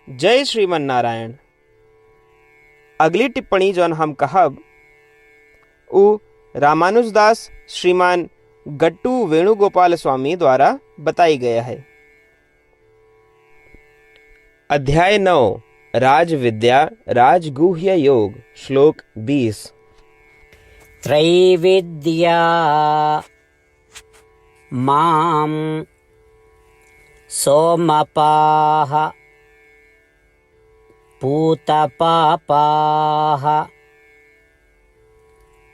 जय श्रीमन नारायण। अगली टिप्पणी जौन हम कहब उ रामानुजदास श्रीमान गट्टू वेणुगोपाल स्वामी द्वारा बताई गया है। अध्याय 9 राजविद्या राजगुह्य योग श्लोक 20। त्रैविद्या मां सोमपाः पूतपापाः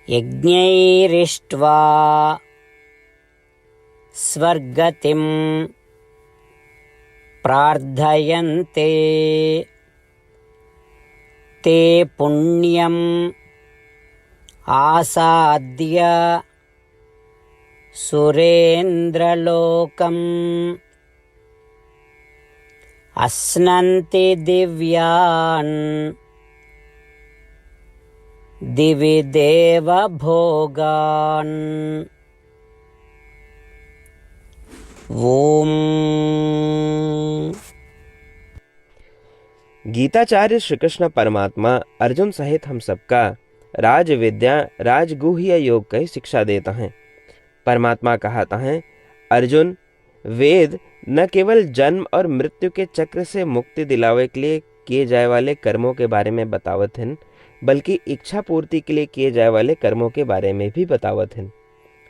यज्ञैरिष्ट्वा स्वर्गतिं प्रार्थयन्ते ते पुण्यम् आसाद्य सुरेन्द्रलोकम् अश्नन्ति दिव्यान् दिवि देवभोगान्। ओम। गीताचार्य श्री कृष्ण परमात्मा अर्जुन सहित हम सबका राज विद्या राजगुह्य योग की शिक्षा देता है। परमात्मा कहता है, अर्जुन, वेद न केवल जन्म और मृत्यु के चक्र से मुक्ति दिलावे के लिए किए जाए वाले कर्मों के बारे में बतावत हैं, बल्कि इच्छा पूर्ति के लिए किए जाए वाले कर्मों के बारे में भी बतावत हैं।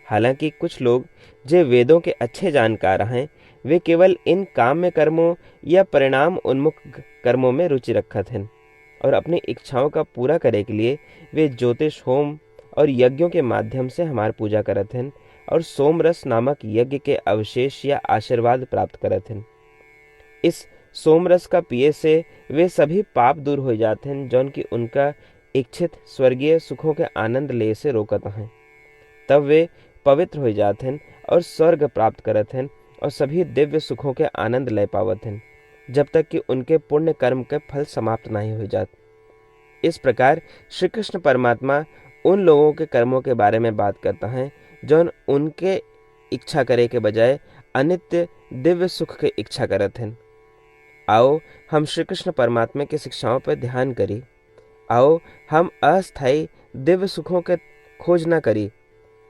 हालांकि कुछ लोग जो वेदों के अच्छे जानकार हैं, वे केवल इन काम्य कर्मों या परिणाम उन्मुख कर्मों में रुचि रखत हैं और अपनी इच्छाओं का पूरा करे के लिए वे ज्योतिष होम और यज्ञों के माध्यम से हमार पूजा करत हैं और सोमरस नामक यज्ञ के अवशेष या आशीर्वाद प्राप्त करत हैं। इस सोमरस का पिए से वे सभी पाप दूर हो जाते हैं जौन कि उनका इच्छित स्वर्गीय सुखों के आनंद ले से रोकत हैं। तब वे पवित्र हो जाते हैं और स्वर्ग प्राप्त करत हैं और सभी दिव्य सुखों के आनंद ले पावत हैं, जब तक कि उनके पुण्य कर्म के फल समाप्त नहीं हो जाते। इस प्रकार श्री कृष्ण परमात्मा उन लोगों के कर्मों के बारे में बात करता है जो उनके इच्छा करे के बजाय अनित्य दिव्य सुख की इच्छा करत हैं। आओ हम श्री कृष्ण परमात्मा की शिक्षाओं पर ध्यान करी। आओ हम अस्थायी दिव्य सुखों के खोज न करी।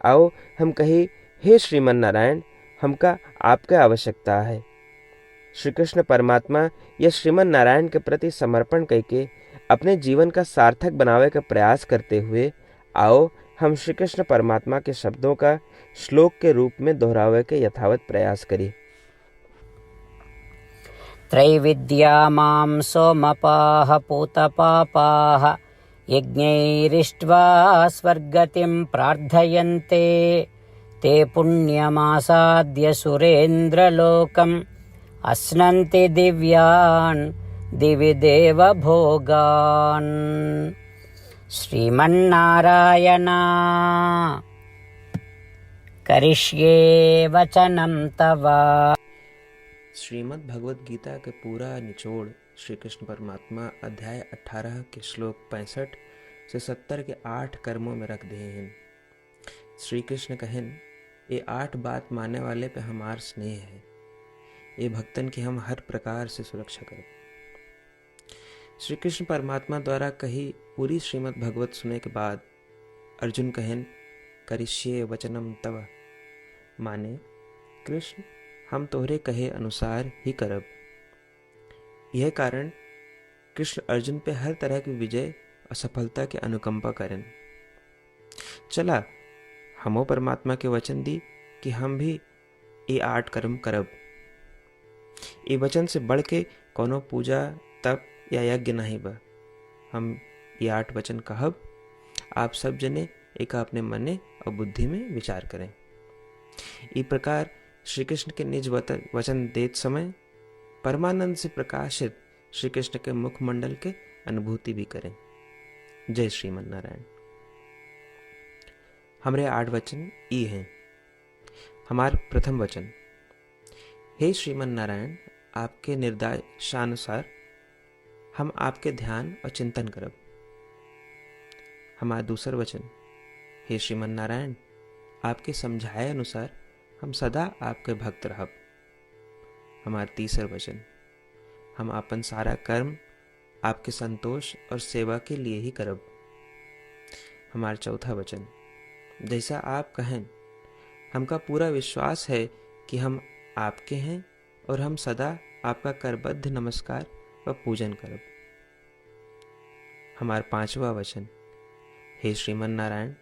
आओ हम कही, हे श्रीमन नारायण, हमका आपकी आवश्यकता है। श्री कृष्ण परमात्मा या श्रीमन नारायण के प्रति समर्पण करके अपने जीवन का सार्थक बनावे का प्रयास करते हुए आओ हम श्री कृष्ण परमात्मा के शब्दों का श्लोक के रूप में दोहरावे के यथावत प्रयास करें। त्रैविद्या मां सोमपाः पूतपापाः यज्ञैरिष्ट्वा स्वर्गतिं प्रार्थयन्ते ते पुण्यमासाद्य सुरेन्द्रलोकम् अश्नन्ति दिव्यान् दिवि देवभोगान्। श्रीमन्नारायण करिष्ये वचनं तव। श्रीमद् भगवद गीता के पूरा निचोड़ श्री कृष्ण परमात्मा अध्याय 18 के श्लोक 65 से 70 के 8 कर्मों में रख दिए हैं। श्री कृष्ण कहन, ये 8 बात मानने वाले पे हमार स्नेह है, ये भक्तन की हम हर प्रकार से सुरक्षा करें। श्री कृष्ण परमात्मा द्वारा कही पूरी श्रीमद् भगवत सुनने के बाद अर्जुन कहन, करिष्ये वचनम तव, माने कृष्ण हम तोहरे कहे अनुसार ही करब। यह कारण कृष्ण अर्जुन पे हर तरह की विजय और सफलता के अनुकंपा करें। चला हमो परमात्मा के वचन दी कि हम भी ये 8 कर्म करब। ये वचन से बढ़ के कोनो पूजा तप या यज्ञ नहीं बा। हम ये 8 वचन कहब, आप सब जने एक अपने मने और बुद्धि में विचार करें। इस प्रकार श्री कृष्ण के निज वचन देत समय परमानंद से प्रकाशित श्री कृष्ण के मुखमंडल के अनुभूति भी करें। जय श्रीमन नारायण। हमारे 8 वचन ई हैं। हमार प्रथम वचन, हे श्रीमन नारायण, आपके निर्देशानुसार हम आपके ध्यान और चिंतन करब। हमारा दूसर वचन, हे श्रीमन नारायण, आपके समझाए अनुसार हम सदा आपके भक्त रहब। हमारा तीसर वचन, हम अपन सारा कर्म आपके संतोष और सेवा के लिए ही करब। हमारा चौथा वचन, जैसा आप कहें, हमका पूरा विश्वास है कि हम आपके हैं और हम सदा आपका करबद्ध नमस्कार व पूजन करब। हमारा पांचवा वचन, हे श्रीमन नारायण,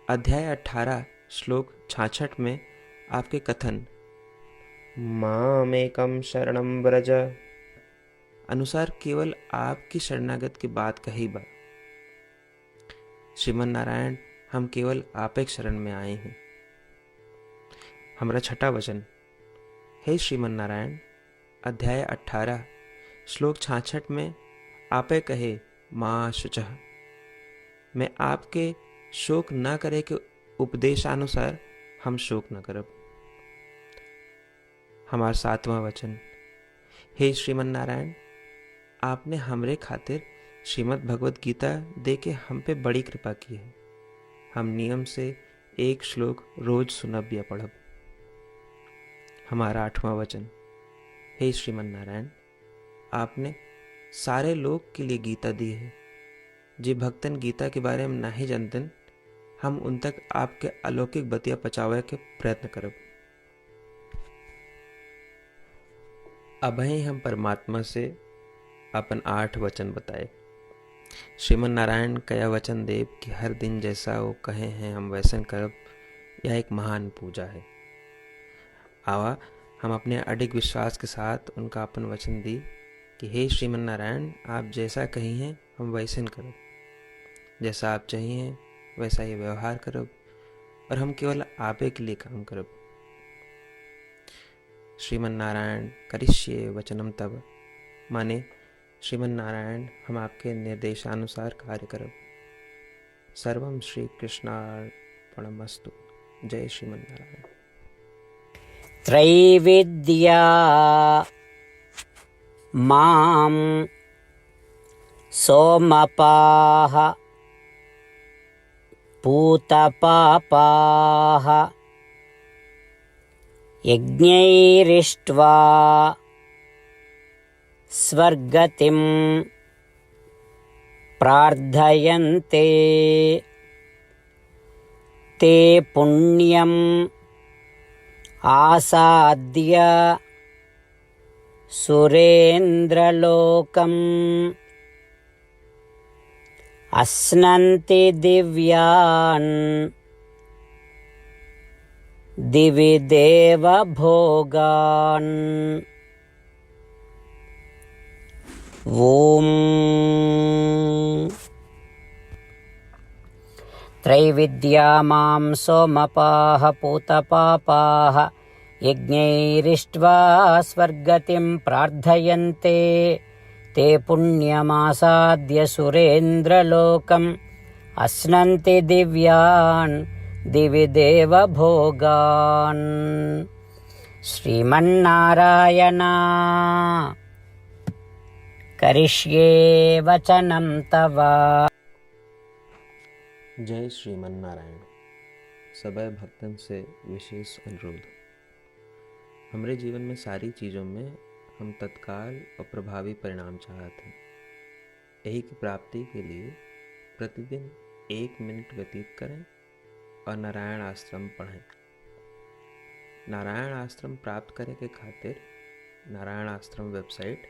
अध्याय 18 श्लोक 66 में आपके कथन मामेकम शरणम व्रज अनुसार केवल आपकी शरणागत की बात कही बा। श्रीमन नारायण, हम केवल आप एक शरण में आए हैं। हमारा छठा वचन, हे श्रीमन नारायण, अध्याय 18 श्लोक 66 में आपे कहे माँ शुचः, मैं आपके शोक न करे के उपदेशानुसार हम शोक न करब। हमारा सातवां वचन, हे श्रीमन नारायण, आपने हमरे खातिर श्रीमद् भगवत गीता दे के हम पे बड़ी कृपा की है। हम नियम से एक श्लोक रोज सुनब या पढ़ब। हमारा आठवां वचन, हे श्रीमन नारायण, आपने सारे लोग के लिए गीता दी है। जे भक्तन गीता के बारे में नहीं जानतन, हम उन तक आपके अलौकिक बतिया पहुंचावे के प्रयत्न करब। अभय हम परमात्मा से अपन 8 वचन बताए। श्रीमन नारायण कया वचन देव कि हर दिन जैसा वो कहे हैं हम वैसन करब, यह एक महान पूजा है। आवा हम अपने अडिग विश्वास के साथ उनका अपन वचन दी कि हे श्रीमन नारायण, आप जैसा कही हैं हम वैसन करब, जैसा आप चाहिए वैसा ही व्यवहार करब और हम केवल आपे के लिए काम करब। श्रीमन नारायण करिष्ये वचनम तब, माने श्रीमन नारायण हम आपके निर्देशानुसार कार्य करब। सर्वम श्री कृष्णार्पणमस्तु। जय श्रीमन नारायण। त्रैविद्या मां सोमपाः पूतपापाः यज्ञैरिष्ट्वा स्वर्गतिं प्रार्थयन्ते ते पुण्यम् आसाद्य सुरेन्द्रलोकम् अश्नन्ति दिव्यान् दिवि देवभोगान्। ॐ त्रैविद्या मां सोमपाः पूतपापाः यज्ञैरिष्ट्वा स्वर्गतिं प्रार्थयन्ते ते पुण्यमासाद्य सुरेन्द्रलोकम् अश्नन्ति दिव्यान् दिवि देवभोगान्। श्रीमन्नारायण करिष्ये वचनं तव। जय श्रीमन नारायण। सबै भक्तन से विशेष अनुरोध, हमरे जीवन में सारी चीज़ों में हम तत्काल और प्रभावी परिणाम चाहते हैं। यही की प्राप्ति के लिए प्रतिदिन 1 मिनट व्यतीत करें और नारायण आश्रम पढ़ें। नारायण आश्रम प्राप्त करे के खातिर नारायण आश्रम वेबसाइट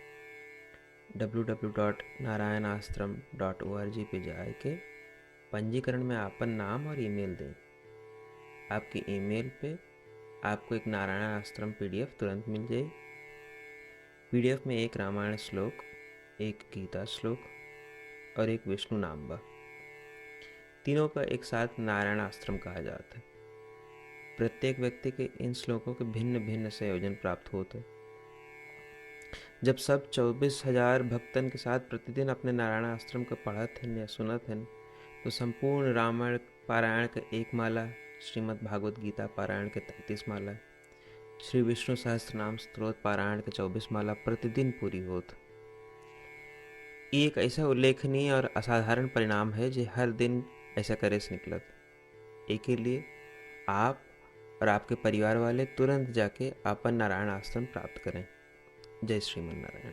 www.narayanashram.org पे जाके पंजीकरण में आपन नाम और ईमेल दें। आपकी ईमेल पे आपको एक नारायण आश्रम PDF तुरंत मिल जाए। PDF में एक रामायण श्लोक, एक गीता श्लोक और एक विष्णु नाम बा। तीनों का एक साथ नारायण आश्रम कहा जाता है। प्रत्येक व्यक्ति के इन श्लोकों के भिन्न भिन्न संयोजन प्राप्त होते हैं। जब सब 24,000 भक्तन के साथ प्रतिदिन अपने नारायण आश्रम को पढ़त हैं या सुनत हैं, तो संपूर्ण रामायण पारायण के 1 माला, श्रीमद् भागवत गीता पारायण के 33 माला, श्री विष्णु सहस्त्रनाम स्तोत्र पारायण के 24 माला प्रतिदिन पूरी होत। ये एक ऐसा उल्लेखनीय और असाधारण परिणाम है जो हर दिन ऐसा करे से निकलत। एक के लिए आप और आपके परिवार वाले तुरंत जाके अपन नारायण आश्रम प्राप्त करें। जय श्रीमन नारायण।